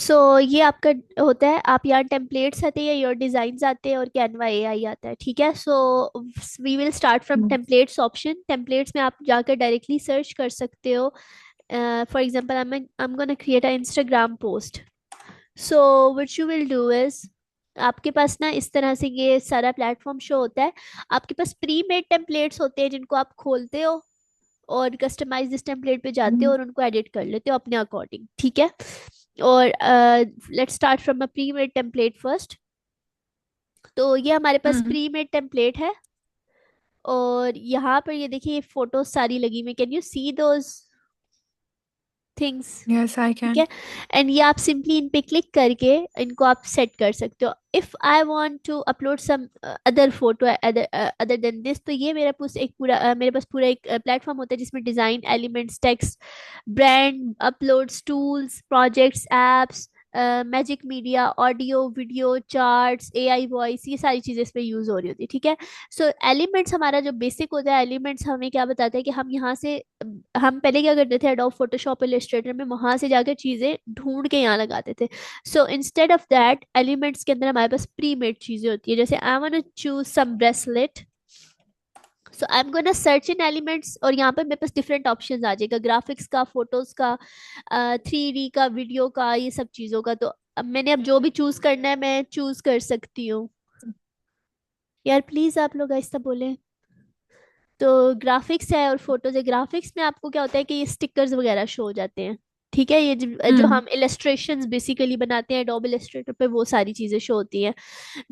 सो ये आपका होता है, आप यहाँ टेम्पलेट्स आते हैं, योर डिजाइन आते हैं और कैनवा एआई आता है। ठीक है, so we will start from hmm. Templates option. Templates में आप जाकर डायरेक्टली सर्च कर सकते हो। For example, I'm gonna create an Instagram post. So what you will do is, आपके पास ना इस तरह से ये सारा प्लेटफॉर्म शो होता है। आपके पास प्री मेड टेम्पलेट्स होते हैं जिनको आप खोलते हो और कस्टमाइज दिस टेम्पलेट पे जाते हो हम्म। और उनको एडिट कर लेते हो अपने अकॉर्डिंग। ठीक है, और let's start from a pre made template first. तो ये हमारे पास हम्म। प्री मेड टेम्पलेट है, और यहाँ पर ये देखिए ये फोटोज सारी लगी हुई, can you see those things? Yes I ठीक कैन। है, एंड ये आप सिंपली इन पे क्लिक करके इनको आप सेट कर सकते हो। If I want to upload some other photo other other than this, तो ये मेरा पूरा एक पूरा मेरे पास पूरा एक प्लेटफॉर्म होता है जिसमें design elements, text, brand, uploads, tools, projects, apps, magic media, audio, video, charts, AI voice, ये सारी चीजें इसमें यूज हो रही होती है। ठीक है, सो एलिमेंट्स हमारा जो बेसिक होता है, एलिमेंट्स हमें क्या बताता है कि हम यहाँ से, हम पहले क्या करते थे एडोब फोटोशॉप इलस्ट्रेटर में, वहां से जाकर चीजें ढूंढ के यहाँ लगाते थे। So instead of that, elements के अंदर हमारे पास प्री मेड चीजें होती है। जैसे I want to choose some bracelet, so I am gonna search in elements, और यहाँ पर मेरे पास डिफरेंट ऑप्शंस आ जाएगा, ग्राफिक्स का, फोटोज का, 3D का, वीडियो का, ये सब चीजों का। तो अब मैंने अब जो भी चूज करना है मैं चूज कर सकती हूँ। यार प्लीज आप लोग ऐसा बोले। तो ग्राफिक्स है और फोटोज है। ग्राफिक्स में आपको क्या होता है कि ये स्टिकर्स वगैरह शो हो जाते हैं। ठीक है, ये जो हम्म। हम इलस्ट्रेशंस बेसिकली बनाते हैं एडोब इलस्ट्रेटर पे, वो सारी चीजें शो होती हैं।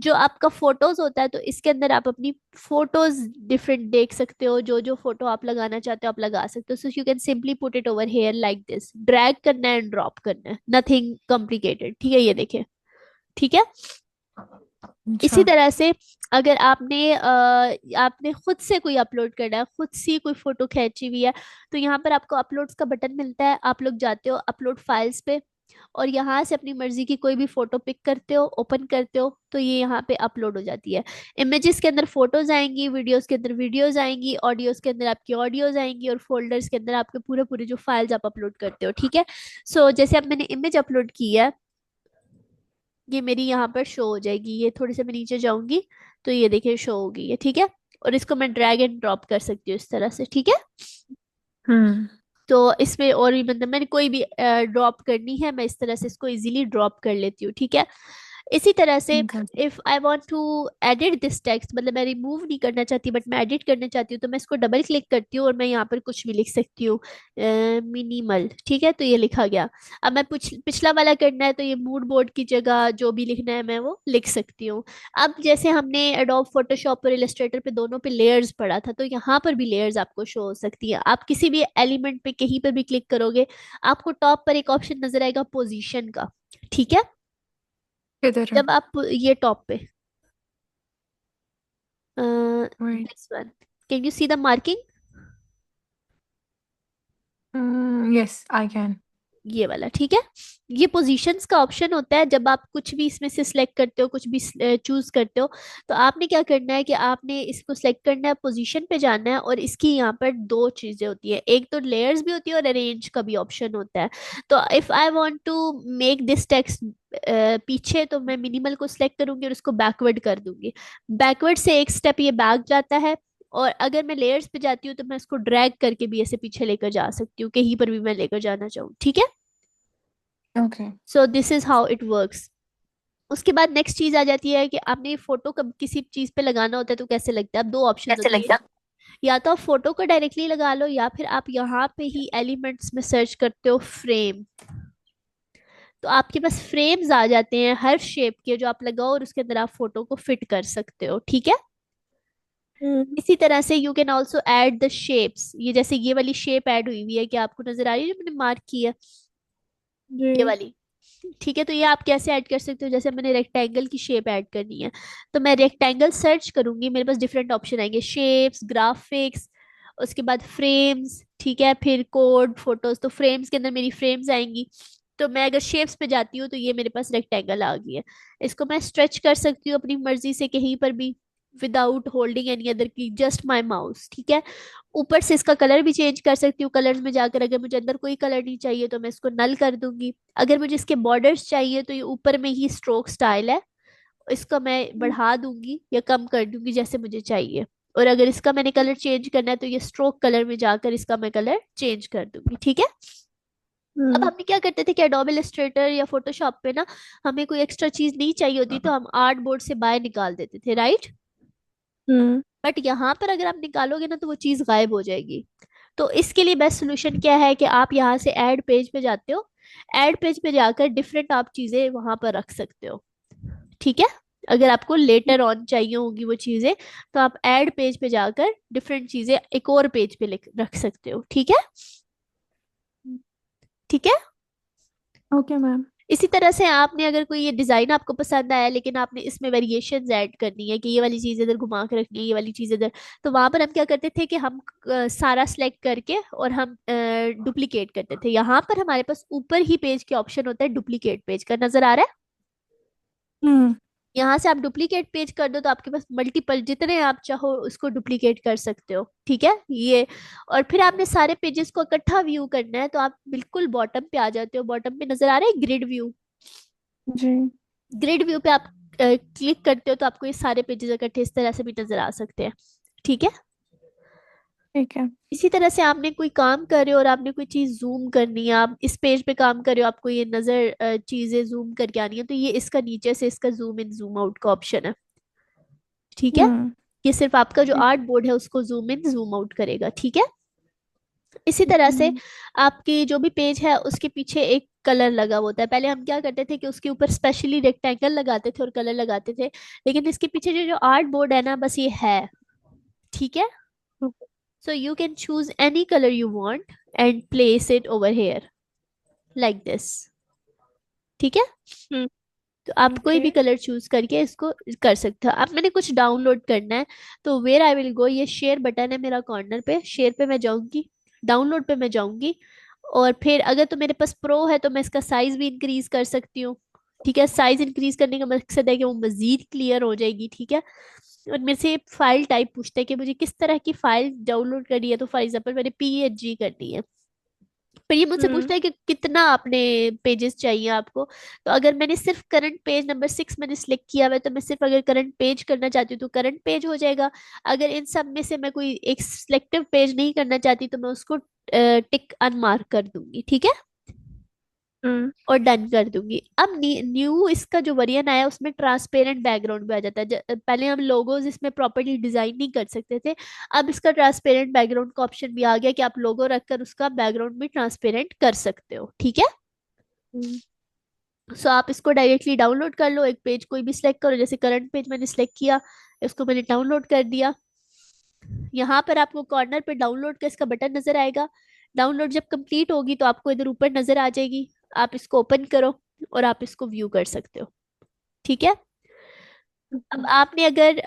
जो आपका फोटोज होता है, तो इसके अंदर आप अपनी फोटोज डिफरेंट देख सकते हो, जो जो फोटो आप लगाना चाहते हो आप लगा सकते हो। So you can simply put it over here like this, drag करना है एंड ड्रॉप करना है, नथिंग कॉम्प्लिकेटेड। ठीक है, ये देखें। ठीक है, अच्छा। इसी तरह से अगर आपने खुद से कोई अपलोड करना है, खुद से कोई फोटो खींची हुई है, तो यहाँ पर आपको अपलोड्स का बटन मिलता है। आप लोग जाते हो अपलोड फाइल्स पे, और यहाँ से अपनी मर्जी की कोई भी फोटो पिक करते हो, ओपन करते हो, तो ये यहाँ पे अपलोड हो जाती है। इमेजेस के अंदर फोटोज आएंगी, वीडियोस के अंदर वीडियोस आएंगी, ऑडियोज के अंदर आपकी ऑडियोज आएंगी, और फोल्डर्स के अंदर आपके पूरे पूरे जो फाइल्स आप अपलोड करते हो। ठीक है, सो जैसे अब मैंने इमेज अपलोड की है, ये मेरी यहाँ पर शो हो जाएगी। ये थोड़ी से मैं नीचे जाऊंगी तो ये देखिए शो होगी, ये ठीक है। और इसको मैं ड्रैग एंड ड्रॉप कर सकती हूँ इस तरह से। ठीक है, हम्म। तो इसमें और भी मतलब मैंने कोई भी ड्रॉप करनी है, मैं इस तरह से इसको इजीली ड्रॉप कर लेती हूँ। ठीक है, इसी तरह से okay. If I want to edit this text, मतलब मैं रिमूव नहीं करना चाहती बट मैं एडिट करना चाहती हूँ, तो मैं इसको डबल क्लिक करती हूँ और मैं यहाँ पर कुछ भी लिख सकती हूँ, मिनिमल। ठीक है, तो ये लिखा गया। अब मैं पिछला वाला करना है, तो ये मूड बोर्ड की जगह जो भी लिखना है मैं वो लिख सकती हूँ। अब जैसे हमने एडोब फोटोशॉप और इलस्ट्रेटर पे दोनों पे लेयर्स पढ़ा था, तो यहाँ पर भी लेयर्स आपको शो हो सकती है। आप किसी भी एलिमेंट पे कहीं पर भी क्लिक करोगे, आपको टॉप पर एक ऑप्शन नजर आएगा पोजीशन का। ठीक है, किधर है? जब आप ये टॉप पे, right. This one, can you see the marking? Yes I can. ये वाला, ठीक है। ये पोजीशंस का ऑप्शन होता है जब आप कुछ भी इसमें से सिलेक्ट करते हो, कुछ भी चूज करते हो। तो आपने क्या करना है कि आपने इसको सिलेक्ट करना है, पोजीशन पे जाना है, और इसकी यहाँ पर दो चीजें होती है, एक तो लेयर्स भी होती है और अरेंज का भी ऑप्शन होता है। तो if I want to make this text पीछे, तो मैं मिनिमल को सिलेक्ट करूंगी और उसको बैकवर्ड कर दूंगी। बैकवर्ड से एक स्टेप ये बैक जाता है। और अगर मैं लेयर्स पे जाती हूँ तो मैं इसको ड्रैग करके भी ऐसे पीछे लेकर जा सकती हूँ, कहीं पर भी मैं लेकर जाना चाहूँ। ठीक है, okay. So this is how it works. उसके बाद नेक्स्ट चीज आ जाती है कि आपने ये फोटो कब किसी चीज पे लगाना होता है तो कैसे लगता है। अब दो ऑप्शंस कैसे होते हैं, लगता? या तो आप फोटो को डायरेक्टली लगा लो, या फिर आप यहाँ पे ही एलिमेंट्स में सर्च करते हो फ्रेम, तो आपके पास फ्रेम्स आ जाते हैं हर शेप के, जो आप लगाओ और उसके अंदर आप फोटो को फिट कर सकते हो। ठीक है, हम्म। इसी तरह से you can also add the shapes. ये जैसे ये वाली शेप ऐड हुई हुई है, कि आपको नजर आ रही है जो मैंने मार्क की है, ये जी। वाली। ठीक है, तो ये आप कैसे ऐड कर सकते हो, जैसे मैंने रेक्टेंगल की शेप ऐड करनी है, तो मैं रेक्टेंगल सर्च करूंगी, मेरे पास डिफरेंट ऑप्शन आएंगे, शेप्स, ग्राफिक्स, उसके बाद फ्रेम्स। ठीक है, फिर कोड, फोटोज। तो फ्रेम्स के अंदर मेरी फ्रेम्स आएंगी। तो मैं अगर शेप्स पे जाती हूँ तो ये मेरे पास रेक्टेंगल आ गई है। इसको मैं स्ट्रेच कर सकती हूँ अपनी मर्जी से कहीं पर भी, विदाउट होल्डिंग एनी अदर की, जस्ट माई माउस, ठीक है। ऊपर से इसका कलर भी चेंज कर सकती हूँ, कलर्स में जाकर अगर मुझे अंदर कोई कलर नहीं चाहिए तो मैं इसको नल कर दूंगी। अगर मुझे इसके बॉर्डर्स चाहिए तो ये ऊपर में ही स्ट्रोक स्टाइल है, इसका मैं बढ़ा दूंगी या कम कर दूंगी जैसे मुझे चाहिए। और अगर इसका मैंने कलर चेंज करना है तो ये स्ट्रोक कलर में जाकर इसका मैं कलर चेंज कर दूंगी, ठीक है। अब हम्म। हमने क्या करते थे कि एडोब इलस्ट्रेटर या फोटोशॉप पे ना हमें कोई एक्स्ट्रा चीज नहीं चाहिए होती तो हम आर्ट बोर्ड से बाहर निकाल देते थे, राइट। हम्म। बट यहाँ पर अगर आप निकालोगे ना तो वो चीज गायब हो जाएगी। तो इसके लिए बेस्ट सोल्यूशन क्या है कि आप यहाँ से ऐड पेज पे जाते हो, ऐड पेज पे जाकर डिफरेंट आप चीजें वहां पर रख सकते हो, ठीक है। अगर आपको लेटर ऑन चाहिए होगी वो चीजें तो आप ऐड पेज पे जाकर डिफरेंट चीजें एक और पेज पे लिख रख सकते हो, ठीक है। ठीक है। Okay ma'am. इसी तरह से आपने अगर कोई ये डिजाइन आपको पसंद आया लेकिन आपने इसमें वेरिएशंस ऐड करनी है कि ये वाली चीज इधर घुमा के रखनी है, ये वाली चीज इधर, तो वहां पर हम क्या करते थे कि हम सारा सिलेक्ट करके और हम डुप्लीकेट करते थे। यहाँ पर हमारे पास ऊपर ही पेज के ऑप्शन होता है, डुप्लीकेट पेज का नजर आ रहा है। हम्म। यहाँ से आप डुप्लीकेट पेज कर दो तो आपके पास मल्टीपल जितने आप चाहो उसको डुप्लीकेट कर सकते हो, ठीक है ये। और फिर आपने सारे पेजेस को इकट्ठा व्यू करना है तो आप बिल्कुल बॉटम पे आ जाते हो, बॉटम पे नजर आ रहा है ग्रिड व्यू। जी। ग्रिड व्यू पे आप क्लिक करते हो तो आपको ये सारे पेजेस इकट्ठे इस तरह से भी नजर आ सकते हैं, ठीक है। ठीक है। इसी तरह से आपने कोई काम कर रहे हो और आपने कोई चीज जूम करनी है, आप इस पेज पे काम कर रहे हो, आपको ये नजर चीजें जूम करके आनी है तो ये इसका नीचे से इसका जूम इन जूम आउट का ऑप्शन है, ठीक है। हम्म। ये सिर्फ आपका जो ठीक। आर्ट बोर्ड है उसको जूम इन जूम आउट करेगा, ठीक है। इसी तरह से आपकी जो भी पेज है उसके पीछे एक कलर लगा होता है। पहले हम क्या करते थे कि उसके ऊपर स्पेशली रेक्टेंगल लगाते थे और कलर लगाते थे, लेकिन इसके पीछे जो जो आर्ट बोर्ड है ना बस ये है, ठीक है। So you can choose any colour you want and place it over here like this, ठीक है। हम्म। तो आप कोई ओके। भी कलर चूज करके इसको कर सकते हो। अब मैंने कुछ डाउनलोड करना है तो वेयर आई विल गो, ये शेयर बटन है मेरा कॉर्नर पे, शेयर पे मैं जाऊंगी, डाउनलोड पे मैं जाऊंगी। और फिर अगर तो मेरे पास प्रो है तो मैं इसका साइज भी इंक्रीज कर सकती हूँ, ठीक है। साइज इंक्रीज करने का मकसद है कि वो मजीद क्लियर हो जाएगी, ठीक है। और मेरे से फाइल टाइप पूछते हैं कि मुझे किस तरह की फाइल डाउनलोड करनी है, तो फॉर एग्जाम्पल मैंने पीएनजी करनी है। फिर ये मुझसे हम्म। पूछता है कि कितना आपने पेजेस चाहिए आपको। तो अगर मैंने सिर्फ करंट पेज नंबर 6 मैंने सिलेक्ट किया हुआ है तो मैं सिर्फ अगर करंट पेज करना चाहती हूँ तो करंट पेज हो जाएगा। अगर इन सब में से मैं कोई एक सिलेक्टिव पेज नहीं करना चाहती तो मैं उसको टिक अनमार्क कर दूंगी, ठीक है, हम्म। और डन कर दूंगी। अब न्यू इसका जो वेरिएंट आया उसमें ट्रांसपेरेंट बैकग्राउंड भी आ जाता है। पहले हम लोगोज इसमें प्रॉपर्ली डिजाइन नहीं कर सकते थे, अब इसका ट्रांसपेरेंट बैकग्राउंड का ऑप्शन भी आ गया कि आप लोगो रखकर उसका बैकग्राउंड भी ट्रांसपेरेंट कर सकते हो, ठीक है। हम्म। सो आप इसको डायरेक्टली डाउनलोड कर लो, एक पेज कोई भी सिलेक्ट करो, जैसे करंट पेज मैंने सिलेक्ट किया, इसको मैंने डाउनलोड कर दिया। यहाँ पर आपको कॉर्नर पे डाउनलोड का इसका बटन नजर आएगा। डाउनलोड जब कंप्लीट होगी तो आपको इधर ऊपर नजर आ जाएगी, आप इसको ओपन करो और आप इसको व्यू कर सकते हो, ठीक है। अब आपने अगर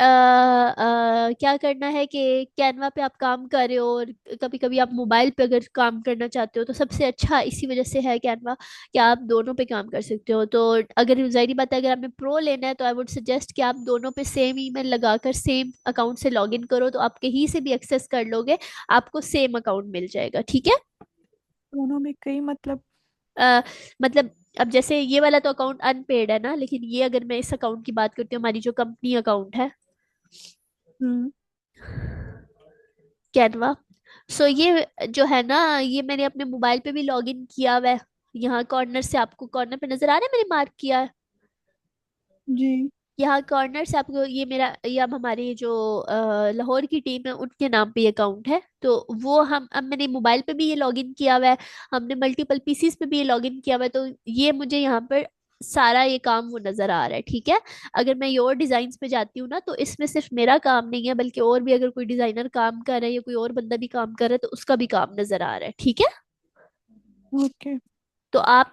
क्या करना है कि कैनवा पे आप काम कर रहे हो और कभी कभी आप मोबाइल पे अगर काम करना चाहते हो तो सबसे अच्छा इसी वजह से है कैनवा कि आप दोनों पे काम कर सकते हो। तो अगर जाहिर बात है अगर आपने प्रो लेना है तो आई वुड सजेस्ट कि आप दोनों पे सेम ईमेल लगाकर सेम अकाउंट से लॉगिन करो तो आप कहीं से भी एक्सेस कर लोगे, आपको सेम अकाउंट मिल जाएगा, ठीक है। दोनों में कई मतलब। अ, मतलब अब जैसे ये वाला तो अकाउंट अनपेड है ना, लेकिन ये अगर मैं इस अकाउंट की बात करती हूँ, हमारी जो कंपनी अकाउंट है हम्म। कैनवा, सो ये जो है ना ये मैंने अपने मोबाइल पे भी लॉगिन किया हुआ है। यहाँ कॉर्नर से आपको कॉर्नर पे नजर आ रहा है मैंने मार्क किया है, जी। यहाँ कॉर्नर से आपको ये मेरा ये अब हमारी जो लाहौर की टीम है उनके नाम पे ये अकाउंट है तो वो हम अब मैंने मोबाइल पे भी ये लॉगिन किया हुआ है, हमने मल्टीपल पीसीस पे भी ये लॉगिन किया हुआ है तो ये मुझे यहाँ पर सारा ये काम वो नजर आ रहा है, ठीक है। अगर मैं योर डिजाइन पे जाती हूँ ना तो इसमें सिर्फ मेरा काम नहीं है बल्कि और भी अगर कोई डिजाइनर काम कर रहा है या कोई और बंदा भी काम कर रहा है तो उसका भी काम नजर आ रहा है, ठीक है। ओके। तो आप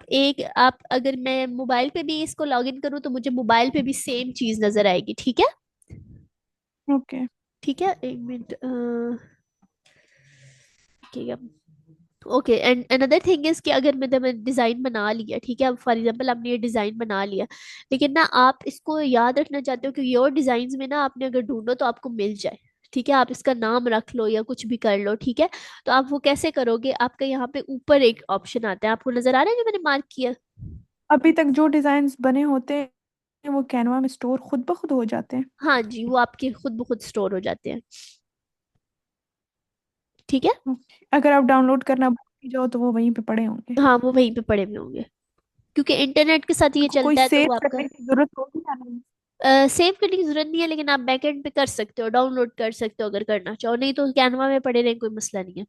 अगर मैं मोबाइल पे भी इसको लॉगिन करूँ तो मुझे मोबाइल पे भी सेम चीज नजर आएगी, ठीक है। ओके। ठीक है, एक मिनट ठीक है। Okay, and another thing is कि अगर मैंने डिजाइन बना लिया, ठीक है, अब फॉर एग्जांपल आपने ये डिजाइन बना लिया, लेकिन ना आप इसको याद रखना चाहते हो कि योर डिजाइन में ना आपने अगर ढूंढो तो आपको मिल जाए, ठीक है, आप इसका नाम रख लो या कुछ भी कर लो, ठीक है। तो आप वो कैसे करोगे, आपका यहाँ पे ऊपर एक ऑप्शन आता है, आपको नजर आ रहा है जो मैंने मार्क किया। अभी तक जो डिजाइन बने होते हैं वो कैनवा में स्टोर खुद ब खुद हो जाते हैं? हाँ जी, वो आपके खुद ब खुद स्टोर हो जाते हैं, ठीक है। ओके। अगर आप डाउनलोड करना भूल जाओ तो वो वहीं पे पड़े होंगे? हाँ, वो वहीं पे पड़े हुए होंगे, क्योंकि इंटरनेट के साथ ये आपको कोई चलता है तो सेव वो आपका। करने की जरूरत होगी या नहीं? सेव करने की जरूरत नहीं है, लेकिन आप बैकएंड पे कर सकते हो, डाउनलोड कर सकते हो अगर करना चाहो, नहीं तो कैनवा में पड़े रहे, कोई मसला नहीं है।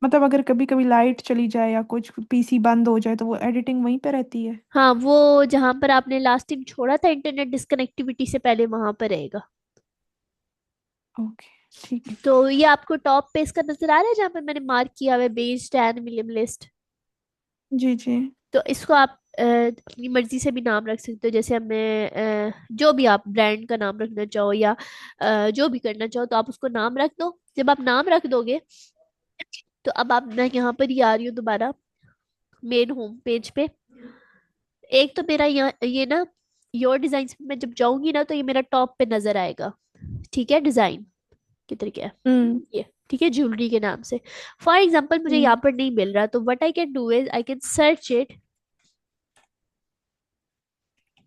मतलब अगर कभी कभी लाइट चली जाए या कुछ पीसी बंद हो जाए तो वो एडिटिंग वहीं पे रहती है? हाँ, वो जहां पर आपने लास्ट टाइम छोड़ा था इंटरनेट डिस्कनेक्टिविटी से पहले, वहां पर रहेगा। ओके, ठीक है। तो ये आपको टॉप पे इसका नजर आ रहा है जहां पर मैंने मार्क किया हुआ है, बेस्ड एंड मिनिमलिस्ट। जी जी। तो इसको आप अपनी मर्जी से भी नाम रख सकते हो, जैसे हमें जो भी आप ब्रांड का नाम रखना चाहो या जो भी करना चाहो तो आप उसको नाम रख दो। जब आप नाम रख दोगे तो अब आप, मैं यहाँ पर ही आ रही हूँ दोबारा मेन होम पेज पे। एक तो मेरा यहाँ ये ना योर डिजाइन में मैं जब जाऊंगी ना तो ये मेरा टॉप पे नजर आएगा, ठीक है, डिजाइन किधर गया, हम्म। ये, ठीक है, ज्वेलरी के नाम से। फॉर एग्जाम्पल मुझे हम्म। यहाँ पर नहीं मिल रहा, तो what I can do is I can search it.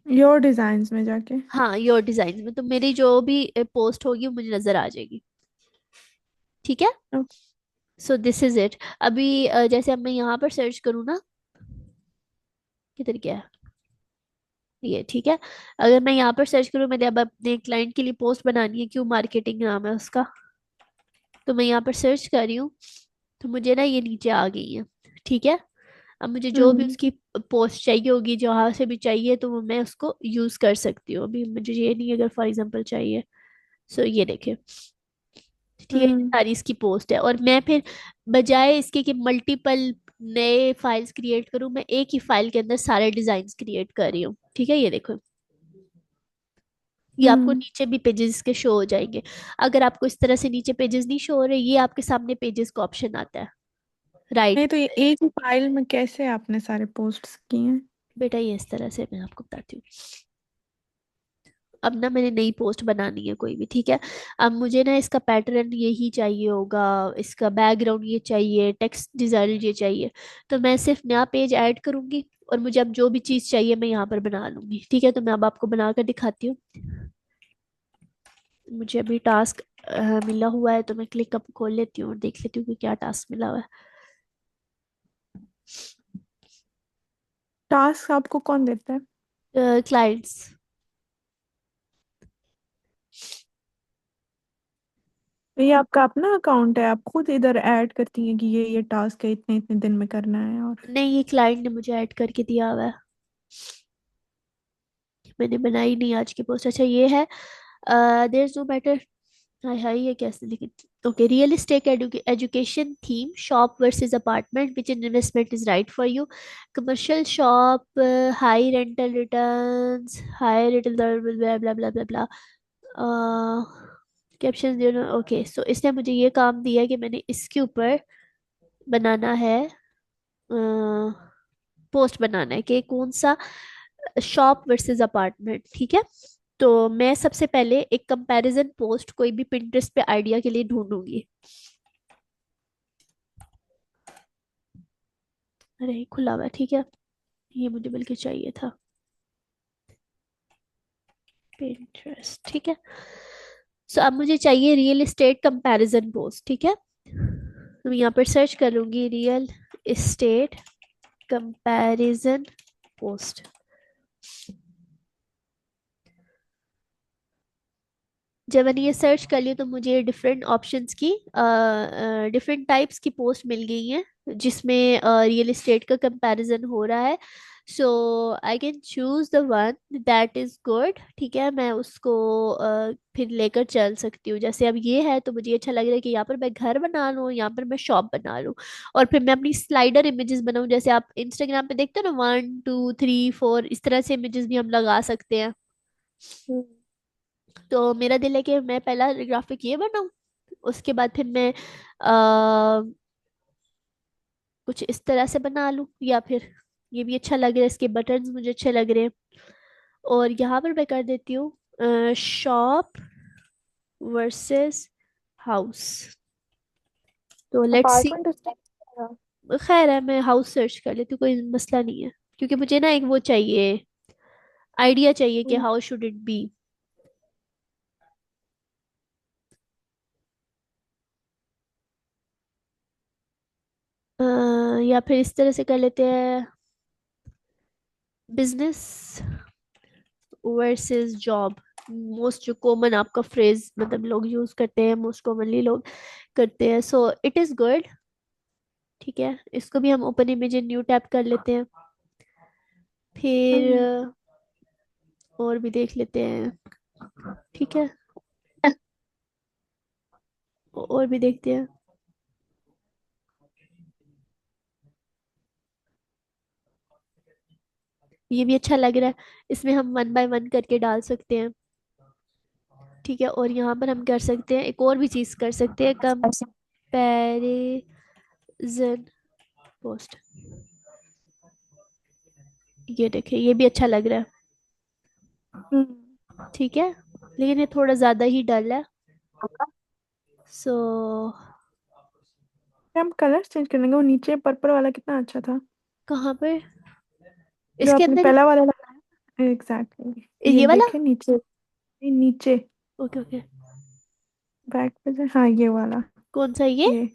Your designs में जाके? हाँ, योर डिजाइन में तो मेरी जो भी पोस्ट होगी वो मुझे नजर आ जाएगी, ठीक है। Okay. So this is it. अभी जैसे अब मैं यहाँ पर सर्च करूँ ना, किधर गया ये, ठीक है। अगर मैं यहाँ पर सर्च करूँ, मैंने अब अपने क्लाइंट के लिए पोस्ट बनानी है, क्यों मार्केटिंग नाम है उसका, तो मैं यहाँ पर सर्च कर रही हूँ, तो मुझे ना ये नीचे आ गई है, ठीक है। अब मुझे जो भी हम्म। उसकी पोस्ट चाहिए होगी, जहाँ से भी चाहिए, तो वो मैं उसको यूज कर सकती हूँ। अभी मुझे ये नहीं, अगर फॉर एग्जांपल चाहिए, सो ये देखे, ठीक है, ये हम्म। सारी इसकी पोस्ट है, और मैं फिर बजाय इसके कि मल्टीपल नए फाइल्स क्रिएट करूँ, मैं एक ही फाइल के अंदर सारे डिजाइन क्रिएट कर रही हूँ, ठीक है, ये देखो, ये आपको हम्म। नीचे भी पेजेस के शो हो जाएंगे। अगर आपको इस तरह से नीचे पेजेस नहीं शो हो रहे, ये आपके सामने पेजेस का ऑप्शन आता है, राइट। नहीं तो ये एक ही फाइल में कैसे आपने सारे पोस्ट्स किए हैं? बेटा ये इस तरह से मैं आपको बताती हूँ। अब ना मैंने नई पोस्ट बनानी है कोई भी, ठीक है। अब मुझे ना इसका पैटर्न यही चाहिए होगा, इसका बैकग्राउंड ये चाहिए, टेक्स्ट डिजाइन ये चाहिए, तो मैं सिर्फ नया पेज ऐड करूंगी, और मुझे अब जो भी चीज़ चाहिए मैं यहाँ पर बना लूंगी, ठीक है। तो मैं अब आपको बना कर दिखाती हूँ। मुझे अभी टास्क मिला हुआ है, तो मैं क्लिक अप खोल लेती हूँ और देख लेती हूँ कि क्या टास्क मिला हुआ टास्क आपको कौन देता है? है, क्लाइंट्स। तो ये आपका अपना अकाउंट है, आप खुद इधर ऐड करती हैं कि ये टास्क है इतने इतने दिन में करना है? और नहीं, ये क्लाइंट ने मुझे ऐड करके दिया हुआ है, मैंने बनाई नहीं आज की पोस्ट। अच्छा ये है, देयर इज नो बेटर, हाय हाय ये कैसे लिखी, okay, real estate education theme shop versus apartment which investment is right for you, commercial shop, high rental returns, high rental, blah blah blah blah blah, caption देना, okay. सो इसने मुझे ये काम दिया है कि मैंने इसके ऊपर बनाना है, पोस्ट बनाना है कि कौन सा शॉप वर्सेस अपार्टमेंट, ठीक है। तो मैं सबसे पहले एक कंपैरिजन पोस्ट कोई भी पिंटरेस्ट पे आइडिया के लिए ढूंढूंगी। अरे ये खुला हुआ है, ठीक है, ये मुझे बल्कि चाहिए था, पिंटरेस्ट, ठीक है। सो अब मुझे चाहिए रियल एस्टेट कंपैरिजन पोस्ट, ठीक है। तो मैं यहाँ पर सर्च करूंगी रियल एस्टेट कंपैरिजन पोस्ट। जब मैंने ये सर्च कर लिया तो मुझे डिफरेंट ऑप्शंस की, डिफरेंट टाइप्स की पोस्ट मिल गई हैं जिसमें रियल एस्टेट का कंपैरिजन हो रहा है। So I can choose the one that is good, ठीक है, मैं उसको फिर लेकर चल सकती हूँ। जैसे अब ये है तो मुझे अच्छा लग रहा है कि यहाँ पर मैं घर बना लूँ, यहाँ पर मैं शॉप बना लूँ, और फिर मैं अपनी स्लाइडर इमेजेस बनाऊँ, जैसे आप इंस्टाग्राम पे देखते हो ना, 1 2 3 4 इस तरह से इमेजेस भी हम लगा सकते हैं। हम्म। तो मेरा दिल है कि मैं पहला ग्राफिक ये बनाऊं, उसके बाद फिर मैं आ, कुछ इस तरह से बना लूं, या फिर ये भी अच्छा लग रहा है, इसके बटन्स मुझे अच्छे लग रहे हैं। और यहाँ पर मैं कर देती हूँ शॉप वर्सेस हाउस। तो लेट्स सी। अपार्टमेंट उसने किया। खैर है, मैं हाउस सर्च कर लेती हूँ, कोई मसला नहीं है। क्योंकि मुझे ना एक वो चाहिए, आइडिया चाहिए कि हम्म, हाउ शुड इट बी। या फिर इस तरह से कर लेते हैं, बिजनेस वर्सेस जॉब। मोस्ट जो कॉमन आपका फ्रेज मतलब लोग यूज करते हैं, मोस्ट कॉमनली लोग करते हैं, सो इट इज गुड। ठीक है, इसको भी हम ओपन इमेज न्यू टैब कर लेते हैं। फिर हम्म, और भी देख लेते हैं। ठीक है, और भी देखते हैं। ये भी अच्छा लग रहा है, इसमें हम वन बाय वन करके डाल सकते हैं। ठीक है, और यहाँ पर हम कर सकते हैं, एक और भी चीज कर सकते हैं, कंपैरिजन पोस्ट। ये देखिए, ये भी अच्छा लग रहा है। हम्म। ठीक है, लेकिन ये थोड़ा ज्यादा ही डल है। सो हम कलर चेंज कर लेंगे। वो नीचे पर्पल वाला कितना अच्छा था, कहाँ पर, जो इसके आपने अंदर? पहला वाला लगाया। एग्जैक्टली, ये ये वाला। देखे नीचे, ये नीचे ओके ओके। बैक पे हाँ ये वाला। कौन सा ये? ये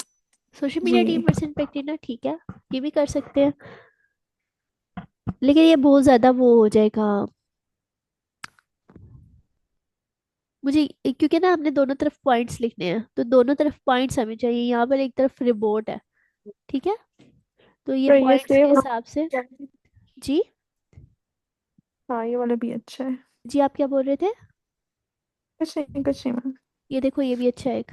सोशल मीडिया टीम ये परसेंट ना, ठीक है, ये भी कर सकते हैं। लेकिन ये बहुत ज्यादा वो हो जाएगा मुझे, क्योंकि ना हमने दोनों तरफ पॉइंट्स लिखने हैं, तो दोनों तरफ पॉइंट्स हमें चाहिए। यहाँ पर एक तरफ रिपोर्ट है। ठीक है, तो ये तो ये पॉइंट्स के सेव। हिसाब से। जी। हाँ ये वाला भी अच्छा है। जी, आप क्या बोल रहे थे? कुछ नहीं मैम। ये देखो, ये भी अच्छा है एक।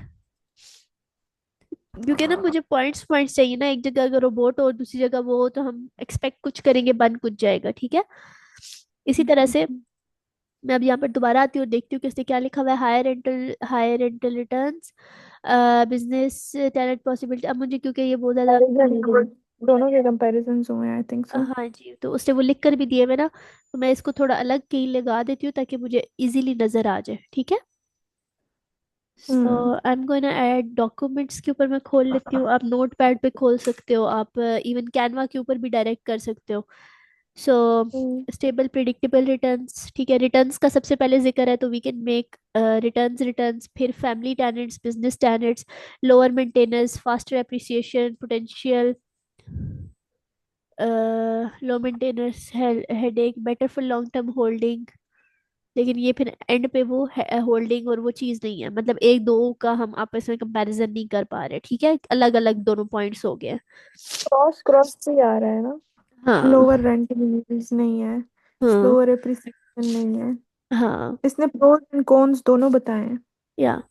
क्योंकि ना मुझे पॉइंट्स पॉइंट्स चाहिए ना, एक जगह अगर रोबोट और दूसरी जगह वो हो, तो हम एक्सपेक्ट कुछ करेंगे, बन कुछ जाएगा। ठीक है, इसी तरह से मैं अब यहाँ पर दोबारा आती हूँ, देखती हूँ कि इसने क्या लिखा हुआ है। Higher rental returns, business talent possibility. अब मुझे क्योंकि ये बहुत ज्यादा, कंपैरिजन, दोनों के कंपैरिजन हुए आई थिंक सो। हाँ जी, तो उसने वो लिख कर भी दिए मैं ना, तो मैं इसको थोड़ा अलग की लगा देती हूँ ताकि मुझे इजीली नजर आ जाए। ठीक है, so hmm. I am gonna add documents के ऊपर मैं खोल लेती हूँ। आप नोट पैड पे खोल सकते हो, आप इवन कैनवा के ऊपर भी डायरेक्ट कर सकते हो। So hmm. Stable predictable returns. ठीक है, रिटर्न्स का सबसे पहले जिक्र है, तो we can make returns returns, फिर family tenants, business tenants, lower maintenance, faster appreciation potential, low maintenance, headache, better for long term holding. लेकिन ये फिर एंड पे वो होल्डिंग और वो चीज़ नहीं है, मतलब एक दो का हम आपस में कंपैरिजन नहीं कर पा रहे। ठीक है, अलग अलग दोनों पॉइंट्स हो गए। क्रॉस क्रॉस भी आ रहा है ना। हाँ लोअर रेंट नहीं है, हाँ स्लोअर एप्रिसिएशन नहीं है। हाँ, इसने प्रोस एंड कॉन्स दोनों बताए हैं। या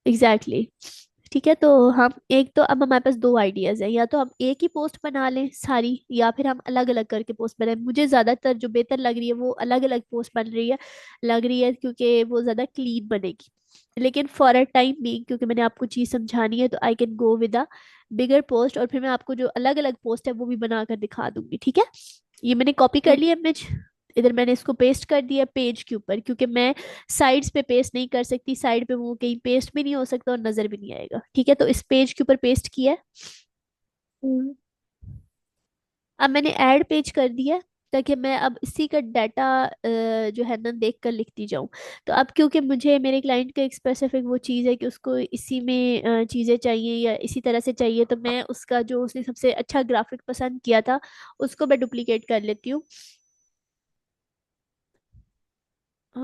एग्जैक्टली exactly। ठीक है, तो हम एक तो अब हमारे पास दो आइडियाज है, या तो हम एक ही पोस्ट बना लें सारी, या फिर हम अलग अलग करके पोस्ट बनाए। मुझे ज्यादातर जो बेहतर लग रही है वो अलग अलग पोस्ट बन रही है, लग रही है, क्योंकि वो ज्यादा क्लीन बनेगी। लेकिन फॉर अ टाइम बीइंग, क्योंकि मैंने आपको चीज समझानी है, तो I can go with a bigger post, और फिर मैं आपको जो अलग अलग पोस्ट है वो भी बनाकर दिखा दूंगी। ठीक है, ये मैंने कॉपी कर हम्म। लिया इमेज, इधर मैंने इसको पेस्ट कर दिया पेज के ऊपर, क्योंकि मैं साइड्स पे पेस्ट नहीं कर सकती, साइड पे वो कहीं पेस्ट भी नहीं हो सकता और नजर भी नहीं आएगा। ठीक है, तो इस पेज के ऊपर पेस्ट किया है। हम्म। अब मैंने ऐड पेज कर दिया है, ताकि मैं अब इसी का डाटा जो है ना देख कर लिखती जाऊं। तो अब क्योंकि मुझे मेरे क्लाइंट का एक स्पेसिफिक वो चीज़ है कि उसको इसी में चीज़ें चाहिए या इसी तरह से चाहिए, तो मैं उसका जो उसने सबसे अच्छा ग्राफिक पसंद किया था उसको मैं डुप्लीकेट कर लेती हूँ। अ,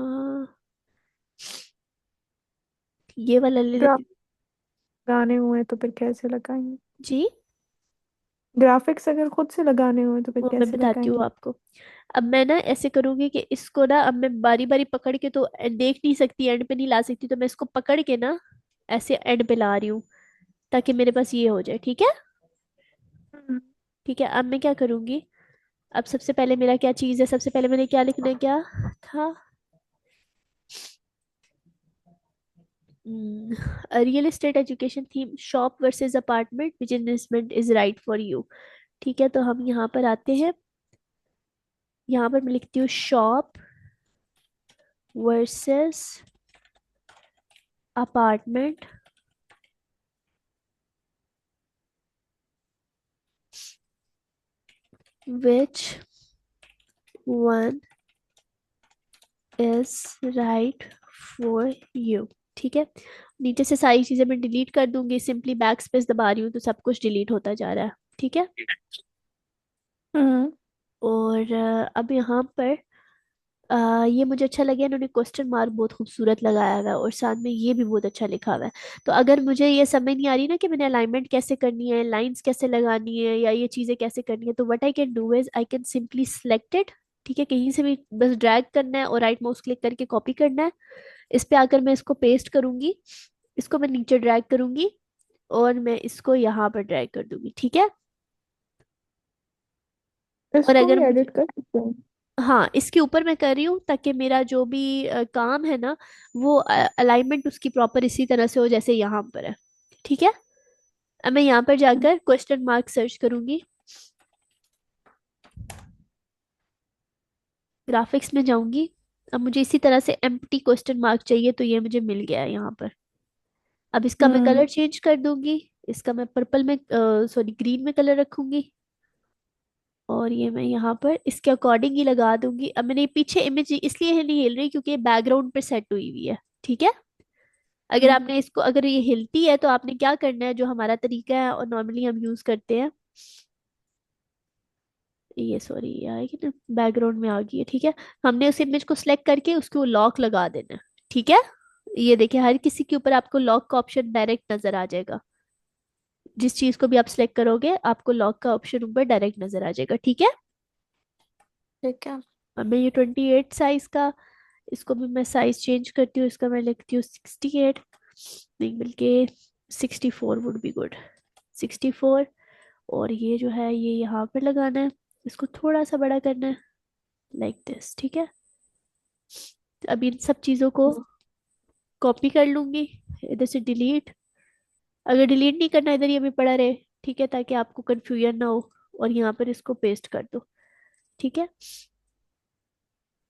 ये वाला ले लेती ग्राफ हूँ। लगाने हुए तो फिर कैसे लगाएंगे? जी, ग्राफिक्स अगर खुद से लगाने हुए तो फिर वो मैं कैसे बताती हूँ लगाएंगे? आपको। अब मैं ना ऐसे करूंगी कि इसको ना, अब मैं बारी बारी पकड़ के तो देख नहीं सकती, एंड पे नहीं ला सकती, तो मैं इसको पकड़ के ना ऐसे एंड पे ला रही हूँ, ताकि मेरे पास ये हो जाए। ठीक है, हम्म। ठीक है, अब मैं क्या करूंगी। अब सबसे पहले मेरा क्या चीज़ है, सबसे पहले मैंने क्या लिखना है, क्या था? Real estate education theme, shop versus apartment, which investment is right for you. ठीक है, तो हम यहाँ पर आते हैं। यहाँ पर मैं लिखती हूँ shop versus apartment, which one is right for you. ठीक है, नीचे से सारी चीजें मैं डिलीट कर दूंगी, सिंपली बैक स्पेस दबा रही हूँ तो सब कुछ डिलीट होता जा रहा है। ठीक है, हम्म। और अब यहाँ पर ये मुझे अच्छा लगे, इन्होंने क्वेश्चन मार्क बहुत खूबसूरत लगाया हुआ है और साथ में ये भी बहुत अच्छा लिखा हुआ है। तो अगर मुझे ये समझ नहीं आ रही ना कि मैंने अलाइनमेंट कैसे करनी है, लाइंस कैसे लगानी है, या ये चीज़ें कैसे करनी है, तो what I can do is I can simply select it. ठीक है, कहीं से भी बस ड्रैग करना है और राइट माउस क्लिक करके कॉपी करना है। इस पे आकर मैं इसको पेस्ट करूंगी, इसको मैं नीचे ड्रैग करूंगी और मैं इसको यहाँ पर ड्रैग कर दूंगी। ठीक है, और इसको अगर भी मुझे, एडिट कर सकते हैं? हाँ इसके ऊपर मैं कर रही हूँ ताकि मेरा जो भी काम है ना, वो अलाइनमेंट उसकी प्रॉपर इसी तरह से हो जैसे यहाँ पर है। ठीक है, अब मैं यहाँ पर जाकर क्वेश्चन मार्क सर्च करूंगी, ग्राफिक्स में जाऊंगी। अब मुझे इसी तरह से एम्प्टी क्वेश्चन मार्क चाहिए, तो ये मुझे मिल गया है यहाँ पर। अब इसका मैं हम्म। कलर चेंज कर दूंगी, इसका मैं पर्पल में, सॉरी ग्रीन में कलर रखूंगी, और ये मैं यहाँ पर इसके अकॉर्डिंग ही लगा दूंगी। अब मैंने ये पीछे इमेज इसलिए नहीं हिल रही क्योंकि ये बैकग्राउंड पे सेट हुई हुई है। ठीक है, अगर हम्म। आपने इसको, अगर ये हिलती है तो आपने क्या करना है, जो हमारा तरीका है और नॉर्मली हम यूज करते हैं, ये सॉरी ये आएगी ना, बैकग्राउंड में आ गई है। ठीक है, हमने उस इमेज को सिलेक्ट करके उसको लॉक लगा देना है। ठीक है, ये देखिए हर किसी के ऊपर आपको लॉक का ऑप्शन डायरेक्ट नजर आ जाएगा। जिस चीज को भी आप सिलेक्ट करोगे आपको लॉक का ऑप्शन ऊपर डायरेक्ट नजर आ जाएगा। ठीक है, ठीक है। अब मैं ये 28 साइज का, इसको भी मैं साइज चेंज करती हूँ, इसका मैं लिखती हूँ 68, नहीं बल्कि 64 वुड बी गुड, 64। और ये जो है ये यहाँ पर लगाना है, इसको थोड़ा सा बड़ा करना है, लाइक दिस। ठीक है, तो अब इन सब चीज़ों को कॉपी कर लूंगी, इधर से डिलीट, अगर डिलीट नहीं करना इधर ये भी पड़ा रहे। ठीक है, ताकि आपको कंफ्यूजन ना हो, और यहाँ पर इसको पेस्ट कर दो। ठीक है,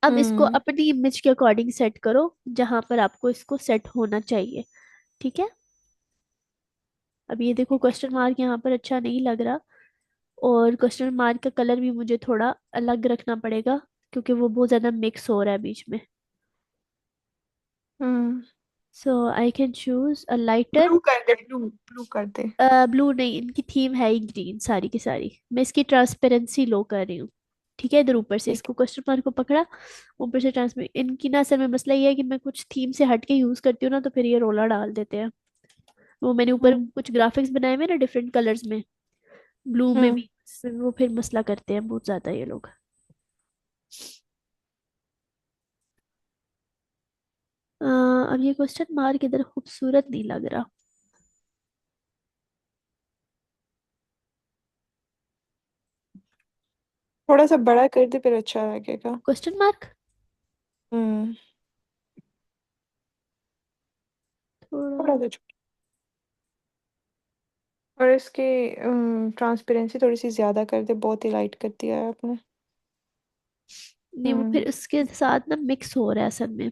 अब इसको हम्म। अपनी इमेज के अकॉर्डिंग सेट करो जहां पर आपको इसको सेट होना चाहिए। ठीक है, अब ये देखो क्वेश्चन मार्क यहाँ पर अच्छा नहीं लग रहा, और क्वेश्चन मार्क का कलर भी मुझे थोड़ा अलग रखना पड़ेगा क्योंकि वो बहुत ज्यादा मिक्स हो रहा है बीच में। Hmm. So I can choose a lighter, blue कर दे, ब्लू ब्लू कर दे। ब्लू नहीं, इनकी थीम है ही ग्रीन सारी की सारी। मैं इसकी ट्रांसपेरेंसी लो कर रही हूँ। ठीक है, इधर ऊपर से ठीक इसको क्वेश्चन मार्क को पकड़ा, ऊपर से ट्रांसपेरेंट, इनकी ना असल में मसला ये है कि मैं कुछ थीम से हट के यूज करती हूँ ना, तो फिर ये रोला डाल देते हैं। वो मैंने है। ऊपर कुछ ग्राफिक्स बनाए हुए ना डिफरेंट कलर्स में, ब्लू में हम्म। भी, वो फिर मसला करते हैं बहुत ज्यादा ये लोग। अब ये क्वेश्चन मार्क इधर खूबसूरत नहीं लग रहा। थोड़ा सा बड़ा कर दे फिर अच्छा लगेगा। क्वेश्चन मार्क हम्म। थोड़ा, थोड़ा सा और इसकी ट्रांसपेरेंसी थोड़ी सी ज्यादा कर दे, बहुत ही लाइट कर दिया है आपने। नहीं वो हम्म। फिर उसके साथ ना मिक्स हो रहा है असल में,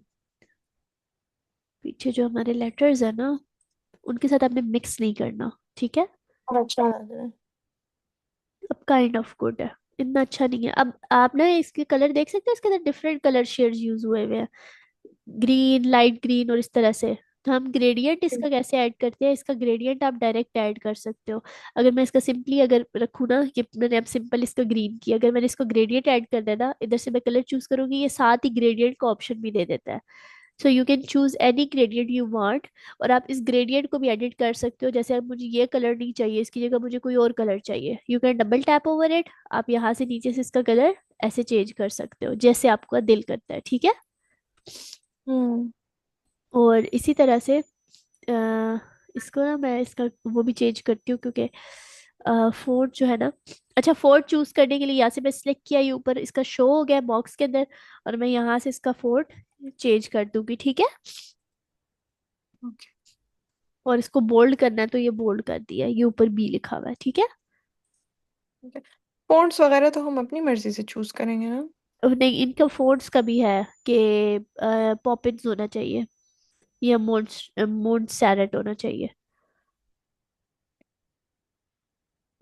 पीछे जो हमारे लेटर्स है ना उनके साथ आपने मिक्स नहीं करना। ठीक है, और अच्छा लग रहा है। अब काइंड ऑफ गुड है, इतना अच्छा नहीं है। अब आप ना इसके कलर देख सकते हो, इसके अंदर डिफरेंट कलर शेड्स यूज हुए हुए हैं, ग्रीन, लाइट ग्रीन और इस तरह से। तो हम ग्रेडियंट इसका कैसे ऐड करते हैं, इसका ग्रेडियंट आप डायरेक्ट ऐड कर सकते हो। अगर मैं इसका सिंपली अगर रखूँ ना, कि मैंने अब सिंपल इसका ग्रीन किया, अगर मैंने इसको ग्रेडियंट ऐड कर देना, इधर से मैं कलर चूज करूंगी, ये साथ ही ग्रेडियंट का ऑप्शन भी दे देता है। So you can choose any gradient you want, और आप इस ग्रेडियंट को भी एडिट कर सकते हो। जैसे अब मुझे ये कलर नहीं चाहिए, इसकी जगह मुझे कोई और कलर चाहिए, you can double tap over it, आप यहाँ से नीचे से इसका कलर ऐसे चेंज कर सकते हो जैसे आपका दिल करता है। ठीक है, हम्म। और इसी तरह से इसको ना मैं इसका वो भी चेंज करती हूँ क्योंकि फोर्ट जो है ना, अच्छा फोर्ट चूज करने के लिए यहाँ से मैं सिलेक्ट किया, ये ऊपर इसका शो हो गया बॉक्स के अंदर, और मैं यहाँ से इसका फोर्ट चेंज कर दूंगी। ठीक है, और इसको बोल्ड करना है तो ये बोल्ड कर दिया है, ये ऊपर बी लिखा हुआ है, ठीक है। ठीक है। फॉन्ट्स वगैरह तो हम अपनी मर्जी से चूज करेंगे ना? नहीं, इनका फोर्ट्स का भी है कि पॉपिंस होना चाहिए या मोन्ट सैरेट होना चाहिए।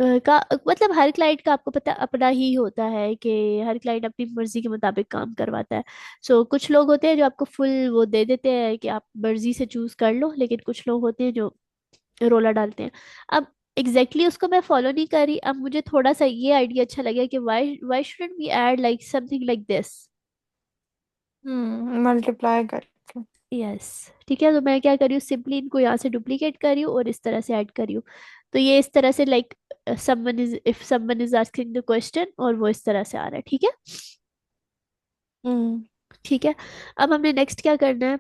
का मतलब हर क्लाइंट का आपको पता अपना ही होता है कि हर क्लाइंट अपनी मर्जी के मुताबिक काम करवाता है। सो कुछ लोग होते हैं जो आपको फुल वो दे देते हैं कि आप मर्जी से चूज कर लो, लेकिन कुछ लोग होते हैं जो रोला डालते हैं। अब एग्जैक्टली उसको मैं फॉलो नहीं कर रही। अब मुझे थोड़ा सा ये आइडिया अच्छा लगा कि why shouldn't we add like something like this. Multiply करके। यस, ठीक है। तो मैं क्या कर रही हूँ, सिंपली इनको यहाँ से डुप्लीकेट कर रही हूँ और इस तरह से ऐड कर रही हूँ। तो ये इस तरह से like someone is if someone is asking the question, और वो इस तरह से आ रहा है, ठीक है। हम्म। ठीक है। अब हमने नेक्स्ट क्या करना है।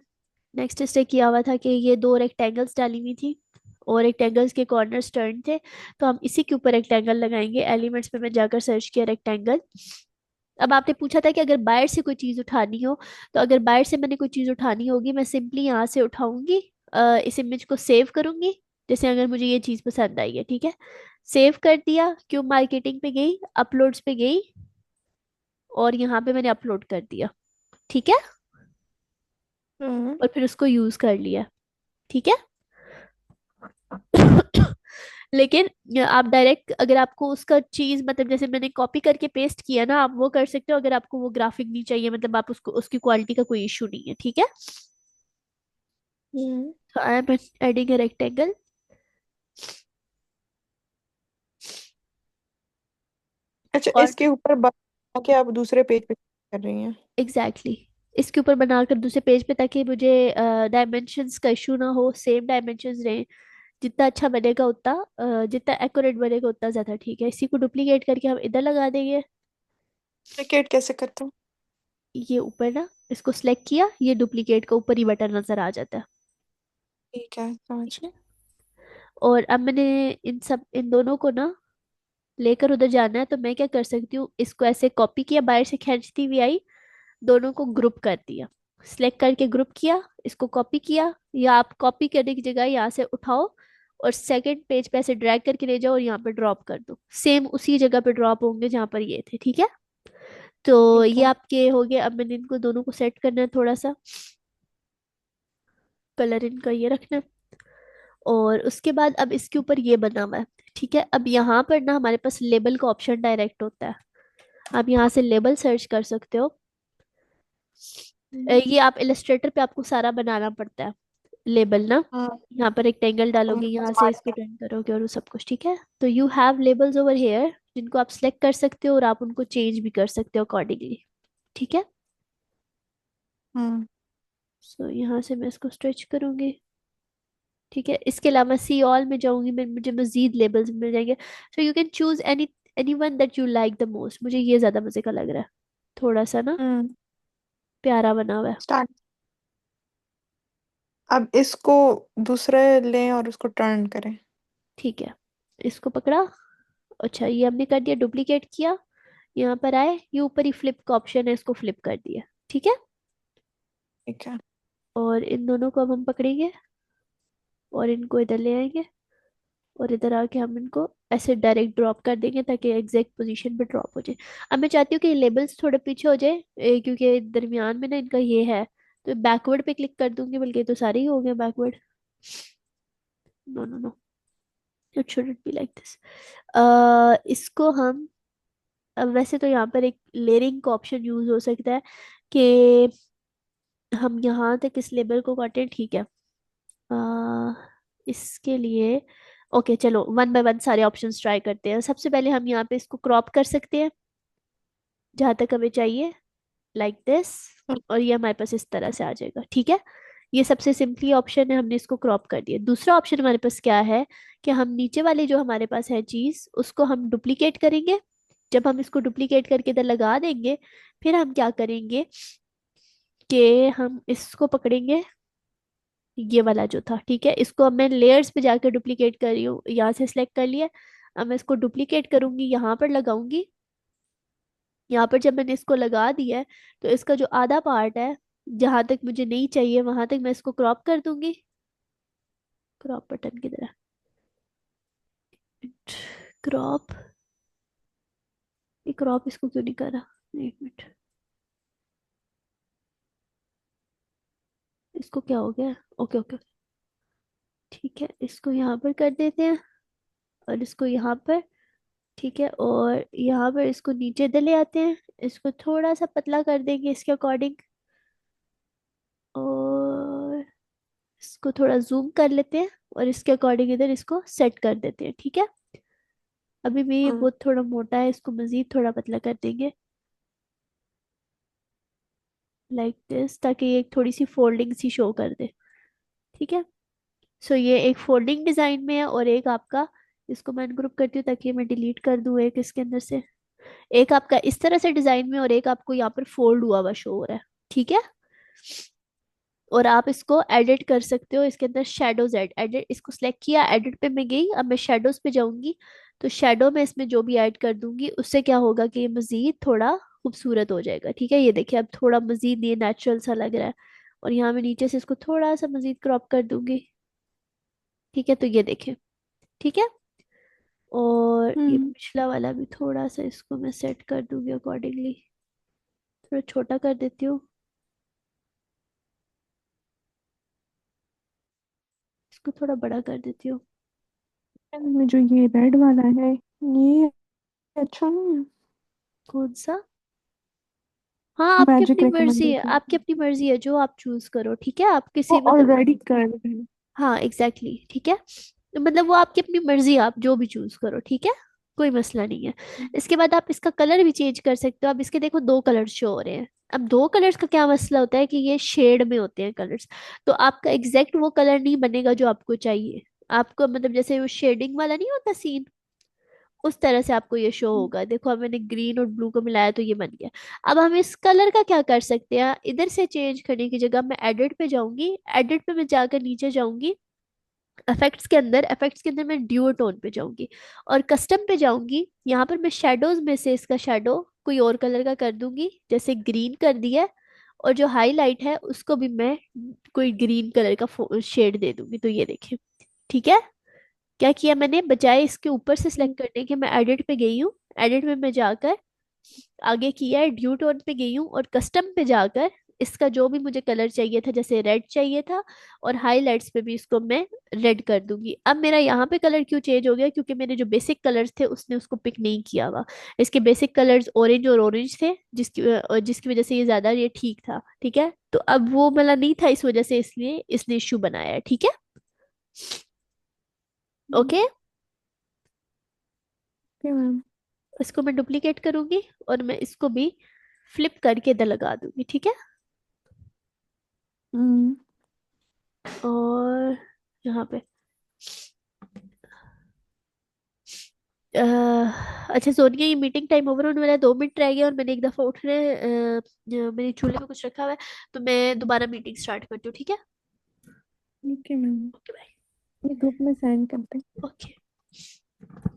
नेक्स्ट इससे किया हुआ था कि ये दो रेक्टेंगल्स डाली हुई थी और रेक्टेंगल्स के कॉर्नर्स टर्न थे, तो हम इसी के ऊपर रेक्टेंगल लगाएंगे। एलिमेंट्स में मैं जाकर सर्च किया रेक्टेंगल। अब आपने पूछा था कि अगर बाहर से कोई चीज उठानी हो, तो अगर बाहर से मैंने कोई चीज उठानी होगी, मैं सिंपली यहाँ से उठाऊंगी, इस इमेज को सेव करूंगी। जैसे अगर मुझे ये चीज पसंद आई है, ठीक है, सेव कर दिया, क्यों मार्केटिंग पे गई, अपलोड्स पे गई, और यहाँ पे मैंने अपलोड कर दिया, ठीक है। हम्म। और फिर उसको यूज कर लिया, ठीक है। लेकिन आप डायरेक्ट अगर आपको उसका चीज मतलब जैसे मैंने कॉपी करके पेस्ट किया ना, आप वो कर सकते हो। अगर आपको वो ग्राफिक नहीं चाहिए, मतलब आप उसको उसकी क्वालिटी का कोई इशू नहीं है, ठीक है। हम्म। So I am adding a rectangle. अच्छा, और इसके ऊपर के आप दूसरे पेज पे कर रही हैं? एग्जैक्टली exactly, इसके ऊपर बनाकर दूसरे पेज पे, ताकि मुझे डायमेंशंस का इशू ना हो, सेम डायमेंशंस रहे। जितना अच्छा बनेगा उतना जितना एक्यूरेट बनेगा उतना ज्यादा ठीक है। इसी को डुप्लीकेट करके हम इधर लगा देंगे। डुप्लीकेट कैसे करते हैं? ये ऊपर ना, इसको सिलेक्ट किया, ये डुप्लीकेट का ऊपर ही बटन नजर आ जाता है, ठीक है, समझ ठीक गई। है। और अब मैंने इन दोनों को ना लेकर उधर जाना है, तो मैं क्या कर सकती हूँ, इसको ऐसे कॉपी किया, बाहर से खींचती हुई आई, दोनों को ग्रुप कर दिया, सिलेक्ट करके ग्रुप किया, इसको कॉपी किया, या आप कॉपी करने की जगह यहाँ से उठाओ और सेकंड पेज पे ऐसे ड्रैग करके ले जाओ और यहाँ पे ड्रॉप कर दो, सेम उसी जगह पे ड्रॉप होंगे जहाँ पर ये थे, ठीक है। तो ठीक ये है। आपके हो गए। अब मैंने इनको दोनों को सेट करना है, थोड़ा सा कलर इनका ये रखना है, और उसके बाद अब इसके ऊपर ये बना हुआ है, ठीक है। अब यहाँ पर ना हमारे पास लेबल का ऑप्शन डायरेक्ट होता है। आप यहाँ से लेबल सर्च कर सकते हो। हम्म। ये आप इलस्ट्रेटर पे आपको सारा बनाना पड़ता है लेबल ना। हाँ। यहाँ पर रेक्टेंगल तो डालोगे, मेरे पास यहाँ से इसको सारे टर्न करोगे और वो सब कुछ, ठीक है। तो you have labels over here, जिनको आप सेलेक्ट कर सकते हो और आप उनको चेंज भी कर सकते हो अकॉर्डिंगली, ठीक है। हम्म। सो यहाँ से मैं इसको स्ट्रेच करूंगी, ठीक है। इसके अलावा सी ऑल में जाऊंगी मैं, मुझे मजीद लेबल्स मिल जाएंगे। So you can choose any one that you like the most. मुझे ये ज्यादा मजे का लग रहा है, थोड़ा सा ना हम्म। प्यारा बना हुआ है, स्टार्ट। अब इसको दूसरे लें और उसको टर्न करें। ठीक है। इसको पकड़ा, अच्छा ये हमने कर दिया, डुप्लीकेट किया, यहाँ पर आए, ये ऊपर ही फ्लिप का ऑप्शन है, इसको फ्लिप कर दिया, ठीक है। ठीक है। और इन दोनों को अब हम पकड़ेंगे और इनको इधर ले आएंगे, और इधर आके हम इनको ऐसे डायरेक्ट ड्रॉप कर देंगे ताकि एग्जैक्ट पोजीशन पे ड्रॉप हो जाए। अब मैं चाहती हूँ कि लेबल्स थोड़े पीछे हो जाए, क्योंकि दरमियान में ना इनका ये है। तो बैकवर्ड पे क्लिक कर दूंगी, बल्कि ये तो सारे ही हो गए backward. No no no, it shouldn't be like this. इसको हम, अब वैसे तो यहाँ पर एक लेयरिंग का ऑप्शन यूज हो सकता है कि हम यहाँ तक इस लेबल को काटें, ठीक है। अ, इसके लिए ओके, चलो वन बाय वन सारे ऑप्शंस ट्राई करते हैं। सबसे पहले हम यहाँ पे इसको क्रॉप कर सकते हैं जहाँ तक हमें चाहिए, लाइक दिस, और ये हमारे पास इस तरह से आ जाएगा, ठीक है। ये सबसे सिंपली ऑप्शन है, हमने इसको क्रॉप कर दिया। दूसरा ऑप्शन हमारे पास क्या है कि हम नीचे वाली जो हमारे पास है चीज, उसको हम डुप्लीकेट करेंगे। जब हम इसको डुप्लीकेट करके इधर लगा देंगे, फिर हम क्या करेंगे कि हम इसको पकड़ेंगे, ये वाला जो था, ठीक है। इसको अब मैं लेयर्स पे जाकर डुप्लीकेट कर रही हूँ, यहाँ से सिलेक्ट कर लिया। अब मैं इसको डुप्लीकेट करूंगी, यहाँ पर लगाऊंगी। यहाँ पर जब मैंने इसको लगा दिया है, तो इसका जो आधा पार्ट है, जहां तक मुझे नहीं चाहिए वहां तक मैं इसको क्रॉप कर दूंगी, क्रॉप बटन किधर है? क्रॉप, ये क्रॉप इसको क्यों नहीं कर रहा? एक मिनट, इसको क्या हो गया? ओके ओके, ठीक है, इसको यहाँ पर कर देते हैं और इसको यहाँ पर, ठीक है, और यहाँ पर इसको नीचे दे ले आते हैं, इसको थोड़ा सा पतला कर देंगे इसके अकॉर्डिंग, और इसको थोड़ा जूम कर लेते हैं और इसके अकॉर्डिंग इधर इसको सेट कर देते हैं, ठीक है। अभी भी ये हाँ। बहुत थोड़ा मोटा है, इसको मजीद थोड़ा पतला कर देंगे, लाइक दिस, ताकि ये एक थोड़ी सी फोल्डिंग सी शो कर दे, ठीक है। सो ये एक फोल्डिंग डिजाइन में है और एक आपका, इसको मैं अनग्रुप करती हूँ ताकि मैं डिलीट कर दूँ एक इसके अंदर से, एक आपका इस तरह से डिजाइन में और एक आपको यहाँ पर फोल्ड हुआ हुआ शो हो रहा है, ठीक है। और आप इसको एडिट कर सकते हो, इसके अंदर शेडोज एडिट, इसको सिलेक्ट किया, एडिट पे मैं गई, अब मैं शेडोज पे जाऊंगी, तो शेडो में इसमें जो भी ऐड कर दूंगी उससे क्या होगा कि ये मजीद थोड़ा खूबसूरत हो जाएगा, ठीक है। ये देखिए अब थोड़ा मजीद ये नेचुरल सा लग रहा है, और यहाँ मैं नीचे से इसको थोड़ा सा मजीद क्रॉप कर दूंगी, ठीक है, तो ये देखें, ठीक है। और ये हम्म। पिछला वाला भी थोड़ा सा इसको मैं सेट कर दूंगी अकॉर्डिंगली, थोड़ा छोटा कर देती हूँ, इसको थोड़ा बड़ा कर देती हूँ। में जो ये रेड वाला है, ये अच्छा नहीं है। कौन सा? हाँ, आपकी अपनी मैजिक मर्जी है, रिकमेंडेशन। आपकी अपनी मर्जी है, जो आप चूज करो, ठीक है, आप वो किसी मतलब, ऑलरेडी कर रहे हैं। हाँ एग्जैक्टली exactly, ठीक है, तो मतलब वो आपकी अपनी मर्जी है, आप जो भी चूज करो, ठीक है, कोई मसला नहीं है। इसके बाद आप इसका कलर भी चेंज कर सकते हो, अब इसके देखो दो कलर्स शो हो रहे हैं, अब दो कलर्स का क्या मसला होता है कि ये शेड में होते हैं कलर्स, तो आपका एग्जैक्ट वो कलर नहीं बनेगा जो आपको चाहिए, आपको मतलब जैसे वो शेडिंग वाला नहीं होता सीन, उस तरह से आपको ये शो होगा। देखो अब मैंने ग्रीन और ब्लू को मिलाया तो ये बन गया। अब हम इस कलर का क्या कर सकते हैं, इधर से चेंज करने की जगह मैं एडिट पे जाऊंगी, एडिट पे मैं जाकर नीचे जाऊंगी, इफेक्ट्स के अंदर, इफेक्ट्स के अंदर मैं ड्यूओ टोन पे जाऊंगी और कस्टम पे जाऊंगी, यहाँ पर मैं शेडोज में से इसका शेडो कोई और कलर का कर दूंगी, जैसे ग्रीन कर दिया, और जो हाईलाइट है उसको भी मैं कोई ग्रीन कलर का शेड दे दूंगी, तो ये देखिए, ठीक है। क्या किया मैंने, बजाय इसके ऊपर से सिलेक्ट करने के मैं एडिट पे गई हूँ, एडिट में मैं जाकर आगे किया है ड्यू टोन पे गई हूँ और कस्टम पे जाकर इसका जो भी मुझे कलर चाहिए था, जैसे रेड चाहिए था, और हाईलाइट्स पे भी इसको मैं रेड कर दूंगी। अब मेरा यहाँ पे कलर क्यों चेंज हो गया, क्योंकि मेरे जो बेसिक कलर्स थे उसने उसको पिक नहीं किया हुआ, इसके बेसिक कलर्स ऑरेंज और ऑरेंज थे, जिसकी वजह से ये ज्यादा ये ठीक था, ठीक है, तो अब वो मला नहीं था इस वजह से, इसलिए इसने इशू बनाया है, ठीक है। Okay, okay ma'am. इसको मैं डुप्लीकेट करूंगी और मैं इसको भी फ्लिप करके इधर लगा दूंगी, ठीक है। हम्म। और यहाँ पे अच्छा सोनिया, ये मीटिंग टाइम ओवर होने वाला है, 2 मिनट रह गए और मैंने एक दफा उठना है, मेरे चूल्हे में कुछ रखा हुआ है, तो मैं दोबारा मीटिंग स्टार्ट करती हूँ, ठीक है। Okay ma'am. Okay bye. ये ग्रुप में सेंड करते हैं। ओके।